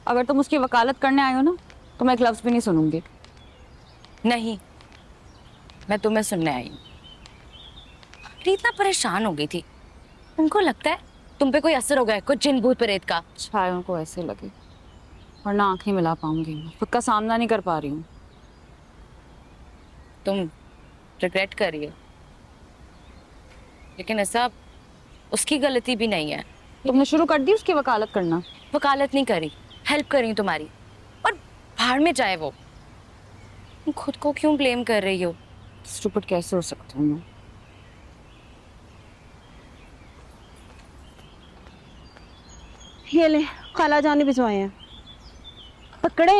अगर तुम उसकी वकालत करने आए हो ना तो मैं एक लफ्ज भी नहीं सुनूंगी। नहीं, मैं तुम्हें सुनने आई हूँ। अरे इतना परेशान हो गई थी, उनको लगता है तुम पे कोई असर हो गया है, कुछ जिन भूत प्रेत का। शायद उनको ऐसे लगे, वरना आंख नहीं मिला पाऊंगी, मैं खुद का सामना नहीं कर पा रही हूँ। तुम रिग्रेट कर रही हो, लेकिन ऐसा उसकी गलती भी नहीं है। तुमने शुरू कर दी उसकी वकालत करना। वकालत नहीं करी, हेल्प कर रही हूँ तुम्हारी। और भाड़ में जाए वो, तुम खुद को क्यों ब्लेम कर रही हो? स्टूपिड कैसे हो सकती हूँ मैं? ये ले, खाला जान ने भिजवाए हैं। पकड़े।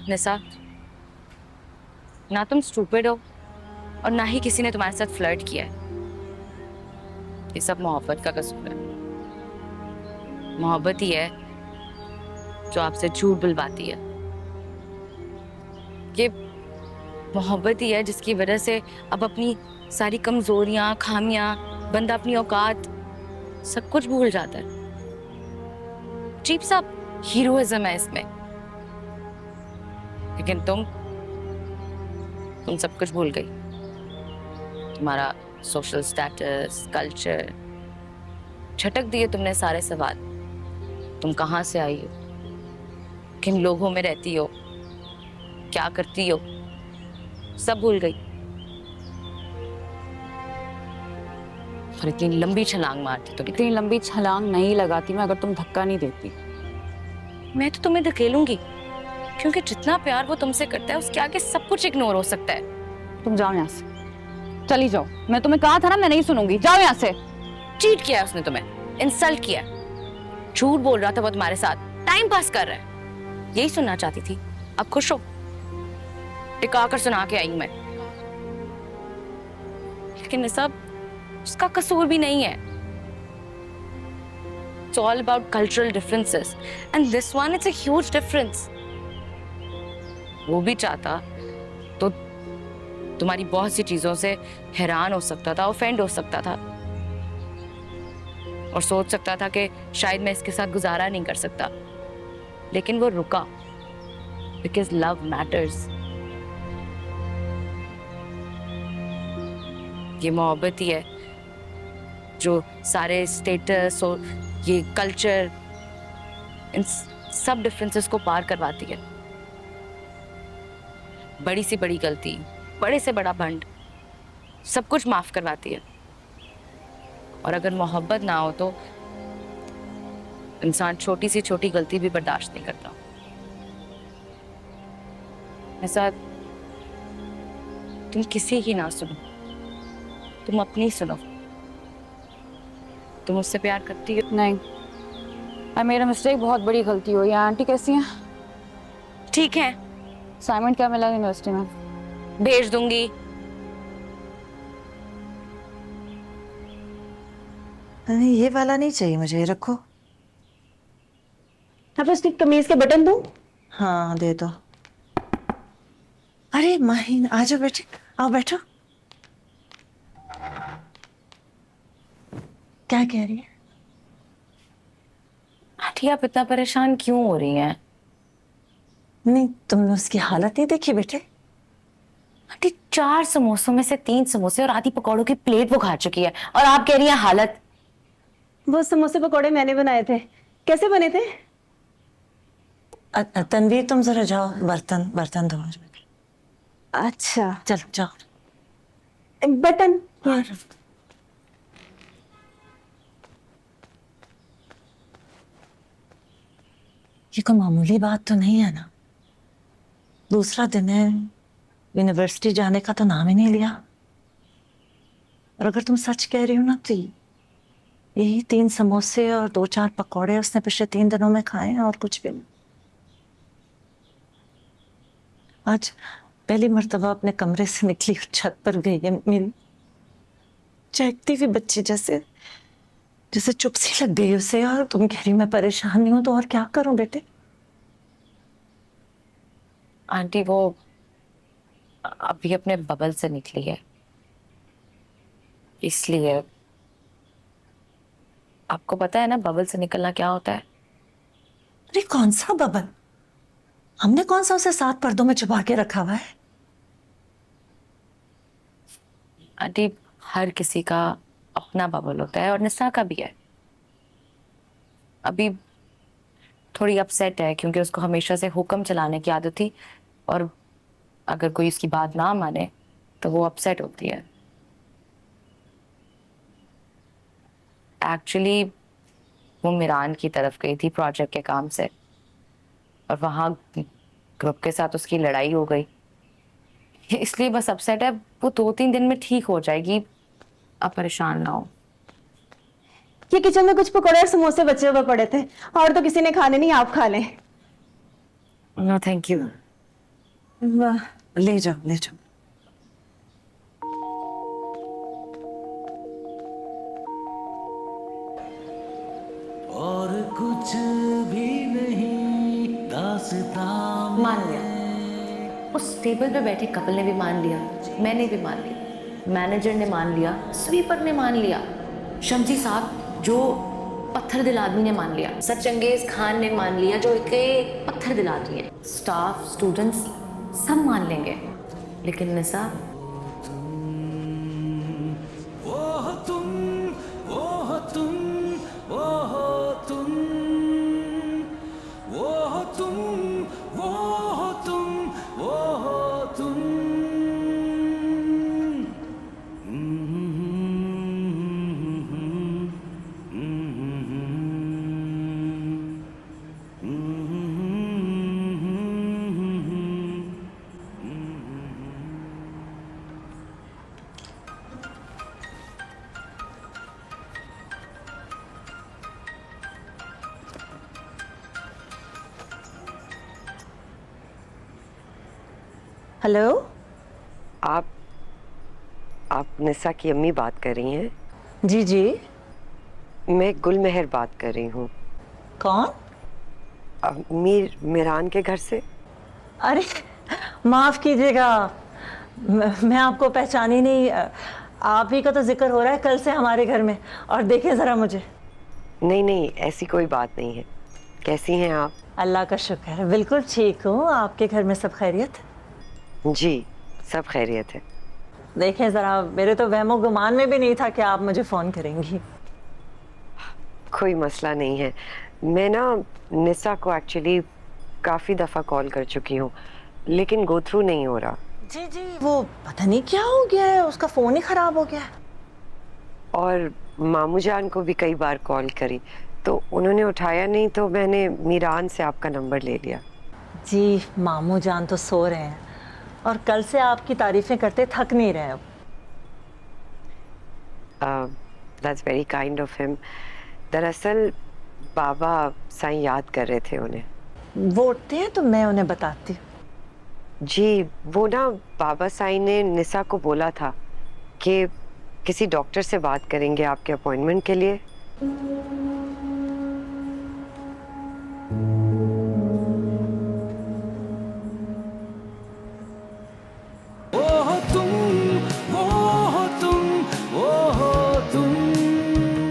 निशा, ना तुम स्टूपिड हो और ना ही किसी ने तुम्हारे साथ फ्लर्ट किया है। ये सब मोहब्बत का कसूर है। मोहब्बत ही है जो आपसे झूठ बुलवाती है। ये मोहब्बत ही है जिसकी वजह से अब अपनी सारी कमजोरियां, खामियां, बंदा अपनी औकात सब कुछ भूल जाता है। अजीब सा हीरोइज्म है इसमें। लेकिन तुम सब कुछ भूल गई। तुम्हारा सोशल स्टेटस, कल्चर, झटक दिए तुमने सारे सवाल। तुम कहाँ से आई हो, किन लोगों में रहती हो, क्या करती हो, सब भूल गई। और इतनी लंबी छलांग मारती तुम। इतनी लंबी छलांग नहीं लगाती मैं अगर तुम धक्का नहीं देती। मैं तो तुम्हें धकेलूंगी, क्योंकि जितना प्यार वो तुमसे करता है उसके आगे सब कुछ इग्नोर हो सकता है। तुम जाओ यहाँ से, चली जाओ। मैं तुम्हें कहा था ना मैं नहीं सुनूंगी, जाओ यहाँ से। चीट किया उसने तुम्हें, इंसल्ट किया, झूठ बोल रहा था वो तुम्हारे साथ, टाइम पास कर रहा है। यही सुनना चाहती थी, अब खुश हो? टिका कर सुना के आई हूं मैं। लेकिन ये सब उसका कसूर भी नहीं है। It's all about cultural differences, and this one it's a huge difference. वो भी चाहता तो तुम्हारी बहुत सी चीजों से हैरान हो सकता था, ऑफेंड हो सकता था, और सोच सकता था कि शायद मैं इसके साथ गुजारा नहीं कर सकता। लेकिन वो रुका, because love matters. ये मोहब्बत ही है जो सारे स्टेटस और ये कल्चर, इन सब डिफरेंसेस को पार करवाती है। बड़ी से बड़ी गलती, बड़े से बड़ा भंड, सब कुछ माफ करवाती है। और अगर मोहब्बत ना हो तो इंसान छोटी सी छोटी गलती भी बर्दाश्त नहीं करता। ऐसा तुम किसी की ना सुनो, तुम अपनी सुनो। तुम मुझसे प्यार करती हो? नहीं, आई मेड अ मिस्टेक, बहुत बड़ी गलती हुई है। आंटी कैसी हैं? ठीक है, असाइनमेंट क्या मिला यूनिवर्सिटी में? भेज दूंगी। नहीं, ये वाला नहीं चाहिए मुझे, ये रखो। अब उसकी कमीज के बटन दूं? हाँ दे दो। अरे माहिन, आ जाओ बेटे, आओ बैठो। क्या कह रही है? आंटी आप इतना परेशान क्यों हो रही हैं? नहीं, तुमने उसकी हालत नहीं देखी बेटे? आंटी 4 समोसों में से 3 समोसे और आधी पकौड़ों की प्लेट वो खा चुकी है, और आप कह रही हैं हालत। वो समोसे पकोड़े मैंने बनाए थे। कैसे बने थे? तनवीर तुम जरा जाओ, बर्तन बर्तन धो। अच्छा। चलो जाओ। बटन ये कोई मामूली बात तो नहीं है ना? दूसरा दिन है, यूनिवर्सिटी जाने का तो नाम ही नहीं लिया। और अगर तुम सच कह रही हो ना तो यही 3 समोसे और 2-4 पकौड़े उसने पिछले 3 दिनों में खाए हैं, और कुछ भी नहीं। आज पहली मर्तबा अपने कमरे से निकली और छत पर गई है मेरी चहकती हुई बच्ची जैसे, जैसे चुप सी लग गई उसे। और तुम कह रही मैं परेशान नहीं हूं, तो और क्या करूं बेटे? आंटी वो अभी अपने बबल से निकली है, इसलिए। आपको पता है ना बबल से निकलना क्या होता है? अरे कौन सा बबल? हमने कौन सा उसे 7 पर्दों में छुपा के रखा हुआ है? आंटी हर किसी का अपना बबल होता है और निशा का भी है। अभी थोड़ी अपसेट है क्योंकि उसको हमेशा से हुक्म चलाने की आदत थी, और अगर कोई उसकी बात ना माने तो वो अपसेट होती है। एक्चुअली वो मीरान की तरफ गई थी प्रोजेक्ट के काम से, और वहां ग्रुप के साथ उसकी लड़ाई हो गई, इसलिए बस अपसेट है। वो 2-3 दिन में ठीक हो जाएगी, आप परेशान ना हो। ये किचन में कुछ पकौड़े और समोसे बचे हुए पड़े थे, और तो किसी ने खाने नहीं, आप खा लें। No thank you. वाह, ले जाओ ले जाओ। और कुछ भी नहीं दास्तां में। मान लिया, उस टेबल पे बैठे कपल ने भी मान लिया, मैंने भी मान लिया, मैनेजर ने मान लिया, स्वीपर ने मान लिया, शमजी साहब जो पत्थर दिल आदमी ने मान लिया, सचंगेज खान ने मान लिया जो एक पत्थर दिल आदमी है, स्टाफ स्टूडेंट्स सब मान लेंगे, लेकिन निशा वो हो तुम, वो हो तुम, वो हो तुम, वो हो तुम, वो हो तुम, वो हो तुम। हेलो। आप निशा की अम्मी बात कर रही हैं? जी जी। मैं गुलमेहर बात कर रही हूँ। कौन? मीरान के घर से। अरे माफ कीजिएगा, मैं आपको पहचानी नहीं। आप ही का तो जिक्र हो रहा है कल से हमारे घर में, और देखें जरा मुझे। नहीं, ऐसी कोई बात नहीं है। कैसी हैं आप? अल्लाह का शुक्र है, बिल्कुल ठीक हूँ। आपके घर में सब खैरियत? जी, सब खैरियत है। देखें जरा, मेरे तो वहमो गुमान में भी नहीं था कि आप मुझे फोन करेंगी। कोई मसला नहीं है। मैं ना निशा को एक्चुअली काफ़ी दफ़ा कॉल कर चुकी हूँ, लेकिन गो थ्रू नहीं हो रहा। जी जी, वो पता नहीं क्या हो गया है, उसका फोन ही खराब हो गया है। और मामू जान को भी कई बार कॉल करी तो उन्होंने उठाया नहीं, तो मैंने मीरान से आपका नंबर ले लिया। जी, मामू जान तो सो रहे हैं, और कल से आपकी तारीफें करते थक नहीं रहे अब। That's very kind of him. दरअसल बाबा साईं याद कर रहे थे उन्हें। वो उठते हैं तो मैं उन्हें बताती हूँ। जी, वो ना बाबा साईं ने निशा को बोला था कि किसी डॉक्टर से बात करेंगे आपके अपॉइंटमेंट के लिए।